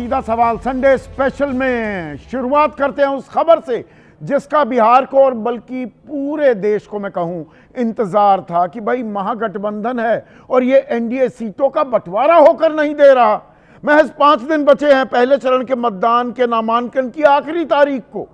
सीधा सवाल Sunday special में शुरुआत करते हैं उस खबर से जिसका बिहार को और बल्कि पूरे देश को मैं कहूं इंतजार था कि भाई महागठबंधन है और ये एनडीए सीटों का बंटवारा होकर नहीं दे रहा। महज 5 दिन बचे हैं पहले चरण के मतदान के नामांकन की आखिरी तारीख को।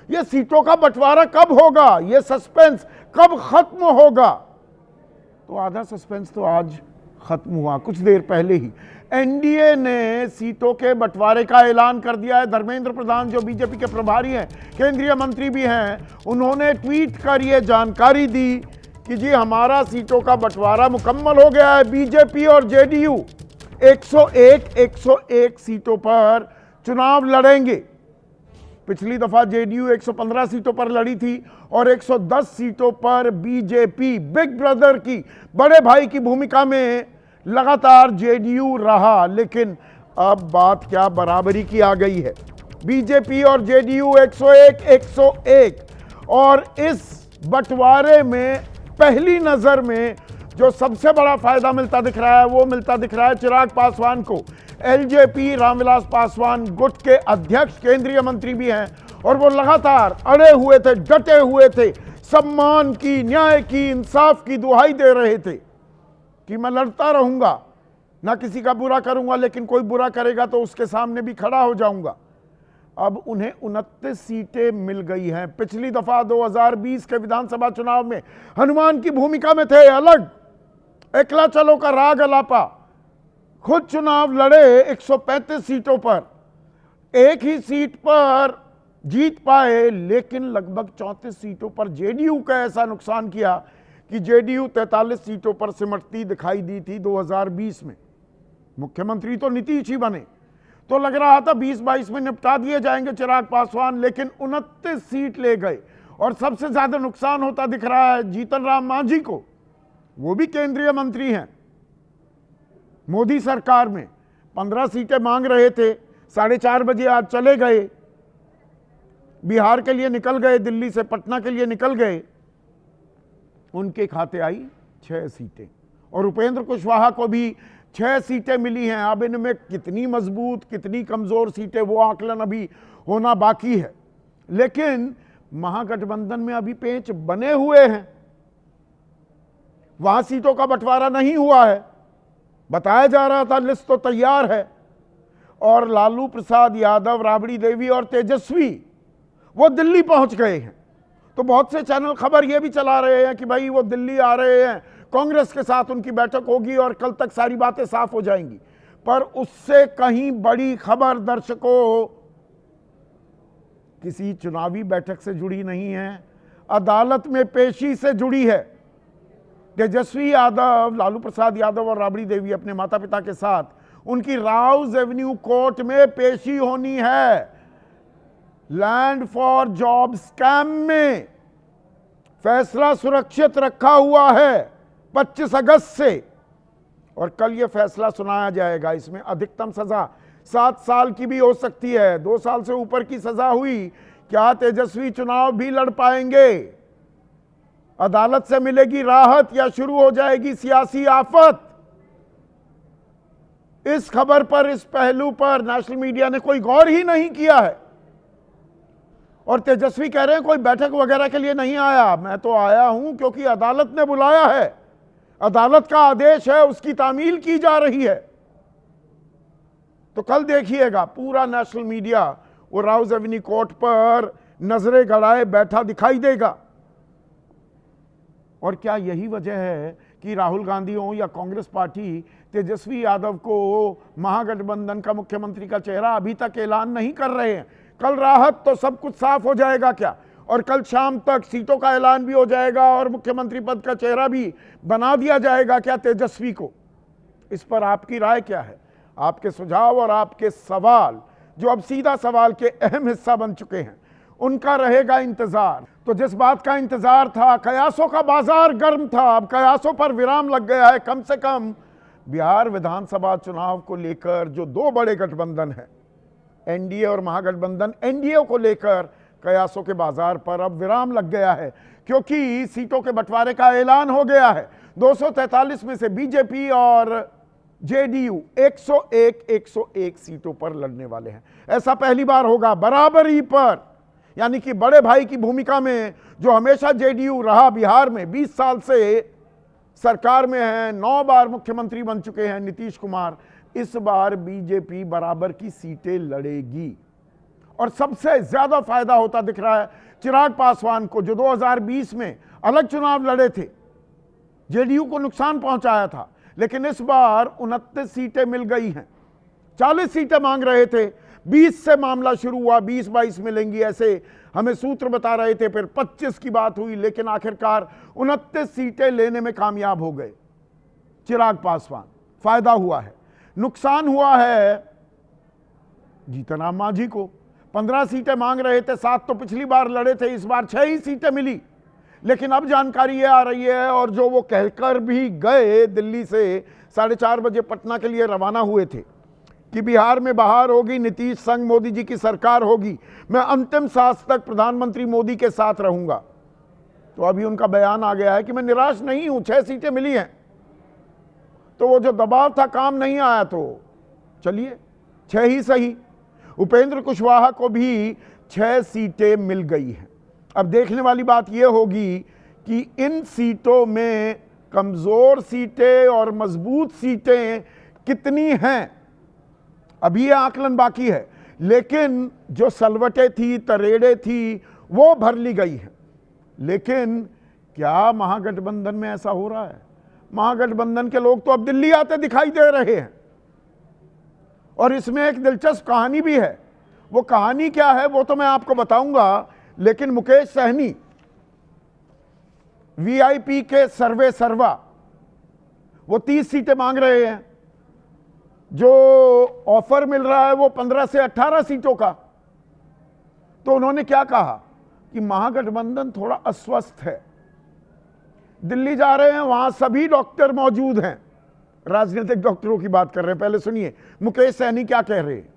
ये सीटों का बंटवारा कब होगा, ये सस्पेंस कब खत्म होगा? तो आधा सस्पेंस तो आज खत्म हुआ कुछ देर पहले ही। एनडीए ने सीटों के बंटवारे का ऐलान कर दिया है। धर्मेंद्र प्रधान जो बीजेपी के प्रभारी हैं, केंद्रीय मंत्री भी हैं, उन्होंने ट्वीट कर ये जानकारी दी कि जी हमारा सीटों का बंटवारा मुकम्मल हो गया है। बीजेपी और जेडीयू 101 सीटों पर चुनाव लड़ेंगे। पिछली दफा जेडीयू 115 सीटों पर लड़ी थी और 110 सीटों पर बीजेपी बिग ब्रदर की, बड़े भाई की भूमिका में लगातार जेडीयू रहा। लेकिन अब बात क्या बराबरी की आ गई है। बीजेपी और जेडीयू 101 और इस बंटवारे में पहली नजर में जो सबसे बड़ा फायदा मिलता दिख रहा है वो मिलता दिख रहा है चिराग पासवान को। एलजेपी रामविलास पासवान गुट के अध्यक्ष, केंद्रीय मंत्री भी हैं और वो लगातार अड़े हुए थे, डटे हुए थे, सम्मान की, न्याय की, इंसाफ की दुहाई दे रहे थे कि मैं लड़ता रहूंगा, ना किसी का बुरा करूंगा, लेकिन कोई बुरा करेगा तो उसके सामने भी खड़ा हो जाऊंगा। अब उन्हें 29 सीटें मिल गई हैं। पिछली दफा 2020 के विधानसभा चुनाव में हनुमान की भूमिका में थे, अलग एकला चलो का राग अलापा, खुद चुनाव लड़े 135 सीटों पर, एक ही सीट पर जीत पाए, लेकिन लगभग 34 सीटों पर जेडीयू का ऐसा नुकसान किया कि जेडीयू 43 सीटों पर सिमटती दिखाई दी थी 2020 में। मुख्यमंत्री तो नीतीश ही बने, तो लग रहा था 20-22 में निपटा दिए जाएंगे चिराग पासवान, लेकिन 29 सीट ले गए। और सबसे ज्यादा नुकसान होता दिख रहा है जीतन राम मांझी को। वो भी केंद्रीय मंत्री हैं मोदी सरकार में, 15 सीटें मांग रहे थे, 4:30 बजे आज चले गए, बिहार के लिए निकल गए, दिल्ली से पटना के लिए निकल गए। उनके खाते आई 6 सीटें और उपेंद्र कुशवाहा को भी 6 सीटें मिली हैं। अब इनमें कितनी मजबूत कितनी कमजोर सीटें वो आकलन अभी होना बाकी है, लेकिन महागठबंधन में अभी पेंच बने हुए हैं। वहां सीटों का बंटवारा नहीं हुआ है, बताया जा रहा था लिस्ट तो तैयार है, और लालू प्रसाद यादव, राबड़ी देवी और तेजस्वी वो दिल्ली पहुंच गए हैं। तो बहुत से चैनल खबर ये भी चला रहे हैं कि भाई वो दिल्ली आ रहे हैं, कांग्रेस के साथ उनकी बैठक होगी और कल तक सारी बातें साफ हो जाएंगी। पर उससे कहीं बड़ी खबर दर्शकों किसी चुनावी बैठक से जुड़ी नहीं है, अदालत में पेशी से जुड़ी है। तेजस्वी यादव, लालू प्रसाद यादव और राबड़ी देवी अपने माता पिता के साथ उनकी राउज एवेन्यू कोर्ट में पेशी होनी है। लैंड फॉर जॉब स्कैम में फैसला सुरक्षित रखा हुआ है 25 अगस्त से, और कल यह फैसला सुनाया जाएगा। इसमें अधिकतम सजा 7 साल की भी हो सकती है, 2 साल से ऊपर की सजा हुई। क्या तेजस्वी चुनाव भी लड़ पाएंगे? अदालत से मिलेगी राहत या शुरू हो जाएगी सियासी आफत? इस खबर पर, इस पहलू पर नेशनल मीडिया ने कोई गौर ही नहीं किया है। और तेजस्वी कह रहे हैं कोई बैठक वगैरह के लिए नहीं आया, मैं तो आया हूं क्योंकि अदालत ने बुलाया है, अदालत का आदेश है, उसकी तामील की जा रही है। तो कल देखिएगा पूरा नेशनल मीडिया वो राउज एवेन्यू कोर्ट पर नजरें गड़ाए बैठा दिखाई देगा। और क्या यही वजह है कि राहुल गांधी हो या कांग्रेस पार्टी तेजस्वी यादव को महागठबंधन का मुख्यमंत्री का चेहरा अभी तक ऐलान नहीं कर रहे हैं? कल राहत तो सब कुछ साफ हो जाएगा क्या? और कल शाम तक सीटों का ऐलान भी हो जाएगा और मुख्यमंत्री पद का चेहरा भी बना दिया जाएगा क्या तेजस्वी को? इस पर आपकी राय क्या है? आपके सुझाव और आपके सवाल, जो अब सीधा सवाल के अहम हिस्सा बन चुके हैं, उनका रहेगा इंतजार। तो जिस बात का इंतजार था, कयासों का बाजार गर्म था, अब कयासों पर विराम लग गया है। कम से कम बिहार विधानसभा चुनाव को लेकर जो 2 बड़े गठबंधन हैं, एनडीए और महागठबंधन, एनडीए को लेकर कयासों के बाजार पर अब विराम लग गया है, क्योंकि सीटों के बंटवारे का ऐलान हो गया है। 243 में से बीजेपी और जेडीयू 101 सीटों पर लड़ने वाले हैं। ऐसा पहली बार होगा बराबरी पर, यानी कि बड़े भाई की भूमिका में जो हमेशा जेडीयू रहा बिहार में, 20 साल से सरकार में है, 9 बार मुख्यमंत्री बन चुके हैं नीतीश कुमार, इस बार बीजेपी बराबर की सीटें लड़ेगी। और सबसे ज्यादा फायदा होता दिख रहा है चिराग पासवान को, जो 2020 में अलग चुनाव लड़े थे, जेडीयू को नुकसान पहुंचाया था, लेकिन इस बार 29 सीटें मिल गई हैं। 40 सीटें मांग रहे थे, 20 से मामला शुरू हुआ, 20-22 मिलेंगी ऐसे हमें सूत्र बता रहे थे, फिर 25 की बात हुई, लेकिन आखिरकार 29 सीटें लेने में कामयाब हो गए चिराग पासवान। फायदा हुआ है। नुकसान हुआ है जीतन राम मांझी को। 15 सीटें मांग रहे थे, 7 तो पिछली बार लड़े थे, इस बार 6 ही सीटें मिली। लेकिन अब जानकारी ये आ रही है, और जो वो कहकर भी गए दिल्ली से 4:30 बजे पटना के लिए रवाना हुए थे, कि बिहार में बहार होगी, नीतीश संग मोदी जी की सरकार होगी, मैं अंतिम सांस तक प्रधानमंत्री मोदी के साथ रहूंगा। तो अभी उनका बयान आ गया है कि मैं निराश नहीं हूं, 6 सीटें मिली हैं। तो वो जो दबाव था काम नहीं आया, तो चलिए 6 ही सही। उपेंद्र कुशवाहा को भी 6 सीटें मिल गई हैं। अब देखने वाली बात यह होगी कि इन सीटों में कमजोर सीटें और मजबूत सीटें कितनी हैं। अभी यह आकलन बाकी है, लेकिन जो सलवटें थी, तरेड़े थी, वो भर ली गई हैं। लेकिन क्या महागठबंधन में ऐसा हो रहा है? महागठबंधन के लोग तो अब दिल्ली आते दिखाई दे रहे हैं। और इसमें एक दिलचस्प कहानी भी है। वो कहानी क्या है वो तो मैं आपको बताऊंगा, लेकिन मुकेश सहनी वीआईपी के सर्वा वो 30 सीटें मांग रहे हैं। जो ऑफर मिल रहा है वो 15 से 18 सीटों का। तो उन्होंने क्या कहा कि महागठबंधन थोड़ा अस्वस्थ है, दिल्ली जा रहे हैं, वहां सभी डॉक्टर मौजूद हैं। राजनीतिक डॉक्टरों की बात कर रहे हैं। पहले सुनिए मुकेश सहनी क्या कह रहे हैं।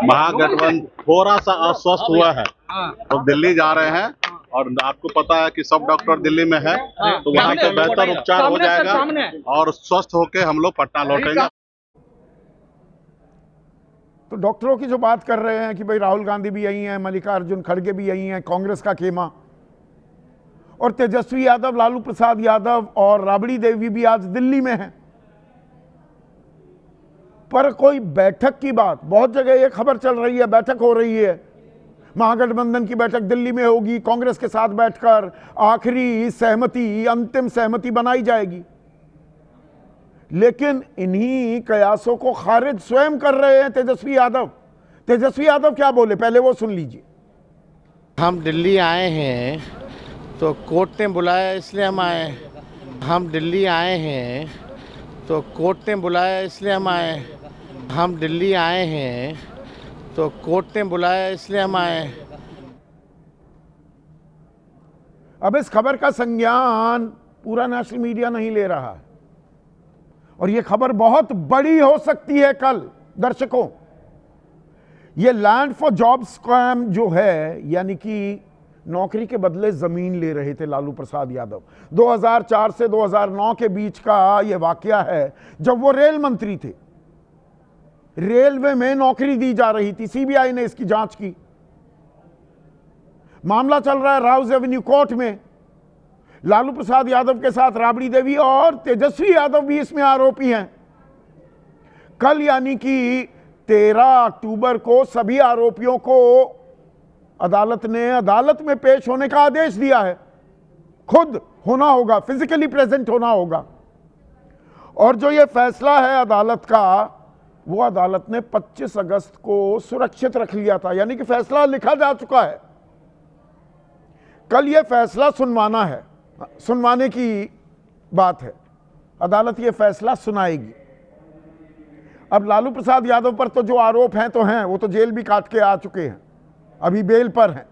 महागठबंधन थोड़ा सा अस्वस्थ हुआ है, तो दिल्ली जा रहे हैं, और आपको पता है कि सब डॉक्टर दिल्ली में है, तो वहाँ पे बेहतर उपचार हो जाएगा और स्वस्थ होके हम लोग पटना लौटेंगे। तो डॉक्टरों की जो बात कर रहे हैं कि भाई राहुल गांधी भी यही हैं, मल्लिकार्जुन खड़गे भी यही हैं, कांग्रेस का खेमा, और तेजस्वी यादव, लालू प्रसाद यादव और राबड़ी देवी भी आज दिल्ली में हैं। पर कोई बैठक की बात, बहुत जगह ये खबर चल रही है बैठक हो रही है, महागठबंधन की बैठक दिल्ली में होगी, कांग्रेस के साथ बैठकर आखिरी सहमति, अंतिम सहमति बनाई जाएगी। लेकिन इन्हीं कयासों को खारिज स्वयं कर रहे हैं तेजस्वी यादव। तेजस्वी यादव क्या बोले, पहले वो सुन लीजिए। हम दिल्ली आए हैं तो कोर्ट ने बुलाया इसलिए हम आए। हम दिल्ली आए हैं तो कोर्ट ने बुलाया इसलिए हम आए। हम दिल्ली आए हैं तो कोर्ट ने बुलाया इसलिए हम आए। अब इस खबर का संज्ञान पूरा नेशनल मीडिया नहीं ले रहा है, और यह खबर बहुत बड़ी हो सकती है कल। दर्शकों, यह लैंड फॉर जॉब स्कैम जो है, यानी कि नौकरी के बदले जमीन ले रहे थे लालू प्रसाद यादव, 2004 से 2009 के बीच का यह वाकया है, जब वो रेल मंत्री थे। रेलवे में नौकरी दी जा रही थी, सीबीआई ने इसकी जांच की। मामला चल रहा है राउज एवेन्यू कोर्ट में। लालू प्रसाद यादव के साथ राबड़ी देवी और तेजस्वी यादव भी इसमें आरोपी हैं। कल यानी कि 13 अक्टूबर को सभी आरोपियों को अदालत ने अदालत में पेश होने का आदेश दिया है। खुद होना होगा, फिजिकली प्रेजेंट होना होगा। और जो ये फैसला है अदालत का, वो अदालत ने 25 अगस्त को सुरक्षित रख लिया था, यानी कि फैसला लिखा जा चुका है। कल ये फैसला सुनवाना है, सुनवाने की बात है। अदालत ये फैसला सुनाएगी। अब लालू प्रसाद यादव पर तो जो आरोप हैं तो हैं, वो तो जेल भी काट के आ चुके हैं, अभी बेल पर हैं।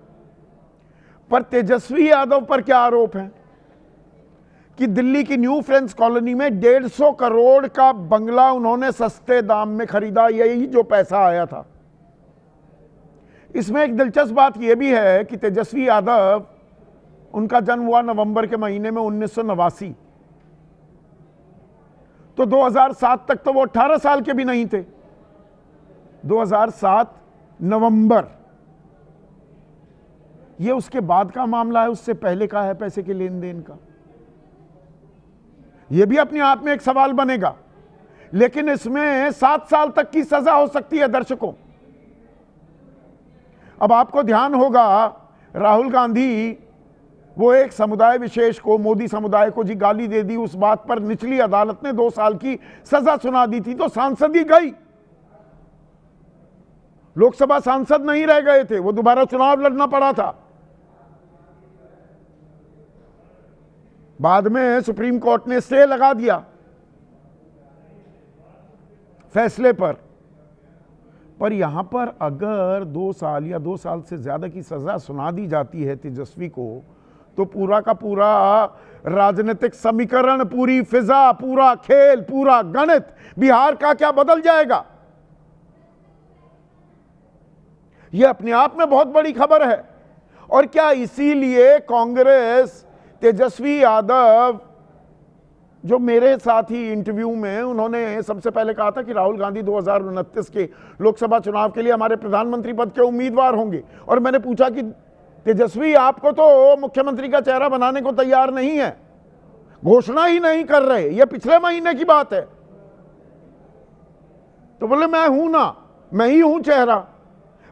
पर तेजस्वी यादव पर क्या आरोप है कि दिल्ली की न्यू फ्रेंड्स कॉलोनी में 150 करोड़ का बंगला उन्होंने सस्ते दाम में खरीदा, यही जो पैसा आया था। इसमें एक दिलचस्प बात यह भी है कि तेजस्वी यादव, उनका जन्म हुआ नवंबर के महीने में 1989। तो 2007 तक तो वो 18 साल के भी नहीं थे। 2007 नवंबर, ये उसके बाद का मामला है, उससे पहले का है पैसे के लेन देन का। यह भी अपने आप में एक सवाल बनेगा, लेकिन इसमें 7 साल तक की सजा हो सकती है दर्शकों। अब आपको ध्यान होगा, राहुल गांधी वो एक समुदाय विशेष को, मोदी समुदाय को जी गाली दे दी, उस बात पर निचली अदालत ने 2 साल की सजा सुना दी थी, तो सांसद ही गई, लोकसभा सांसद नहीं रह गए थे, वो दोबारा चुनाव लड़ना पड़ा था। बाद में सुप्रीम कोर्ट ने स्टे लगा दिया फैसले पर यहां पर अगर 2 साल या 2 साल से ज्यादा की सजा सुना दी जाती है तेजस्वी को, तो पूरा का पूरा राजनीतिक समीकरण, पूरी फिजा, पूरा खेल, पूरा गणित बिहार का क्या बदल जाएगा। यह अपने आप में बहुत बड़ी खबर है। और क्या इसीलिए कांग्रेस, तेजस्वी यादव, जो मेरे साथ ही इंटरव्यू में उन्होंने सबसे पहले कहा था कि राहुल गांधी 2029 के लोकसभा चुनाव के लिए हमारे प्रधानमंत्री पद के उम्मीदवार होंगे, और मैंने पूछा कि तेजस्वी आपको तो मुख्यमंत्री का चेहरा बनाने को तैयार नहीं है, घोषणा ही नहीं कर रहे, यह पिछले महीने की बात है। तो बोले मैं हूं ना, मैं ही हूं चेहरा,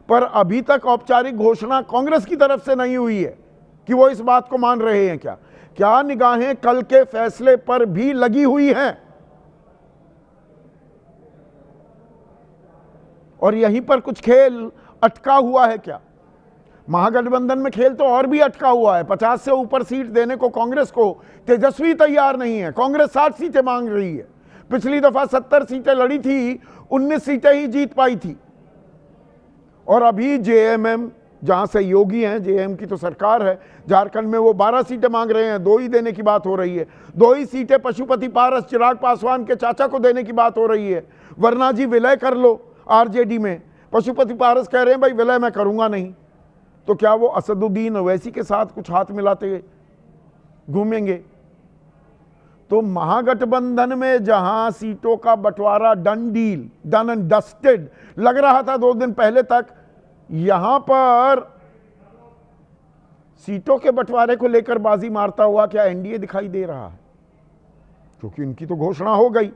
पर अभी तक औपचारिक घोषणा कांग्रेस की तरफ से नहीं हुई है कि वो इस बात को मान रहे हैं। क्या निगाहें कल के फैसले पर भी लगी हुई हैं, और यहीं पर कुछ खेल अटका हुआ है क्या? महागठबंधन में खेल तो और भी अटका हुआ है। 50 से ऊपर सीट देने को कांग्रेस को तेजस्वी तैयार नहीं है। कांग्रेस 60 सीटें मांग रही है। पिछली दफा 70 सीटें लड़ी थी, 19 सीटें ही जीत पाई थी। और अभी जेएमएम, जहां से योगी हैं, जेएम की तो सरकार है, झारखंड में वो 12 सीटें मांग रहे हैं, 2 ही देने की बात हो रही है। 2 ही सीटें पशुपति पारस, चिराग पासवान के चाचा को देने की बात हो रही है, वरना जी विलय कर लो आरजेडी में। पशुपति पारस कह रहे हैं भाई विलय मैं करूंगा नहीं। तो क्या वो असदुद्दीन ओवैसी के साथ कुछ हाथ मिलाते घूमेंगे? तो महागठबंधन में जहां सीटों का बंटवारा done deal, done and dusted लग रहा था 2 दिन पहले तक, यहां पर सीटों के बंटवारे को लेकर बाजी मारता हुआ क्या एनडीए दिखाई दे रहा है? क्योंकि इनकी तो घोषणा हो गई,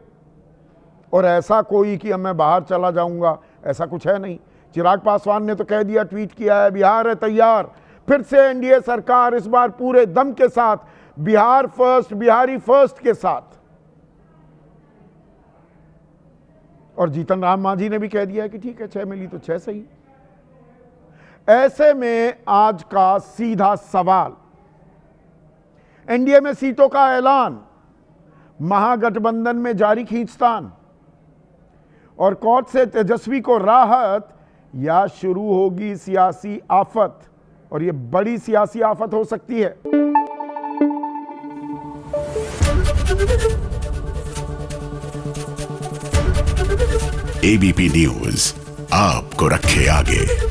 और ऐसा कोई कि अब मैं बाहर चला जाऊंगा, ऐसा कुछ है नहीं। चिराग पासवान ने तो कह दिया, ट्वीट किया है, बिहार है तैयार, फिर से एनडीए सरकार इस बार पूरे दम के साथ, बिहार फर्स्ट, बिहारी फर्स्ट के साथ। और जीतन राम मांझी ने भी कह दिया है कि ठीक है, 6 मिली तो 6 सही। ऐसे में आज का सीधा सवाल, एनडीए में सीटों का ऐलान, महागठबंधन में जारी खींचतान, और कोर्ट से तेजस्वी को राहत, या शुरू होगी सियासी आफत। और यह बड़ी सियासी आफत हो सकती है। एबीपी न्यूज आपको रखे आगे।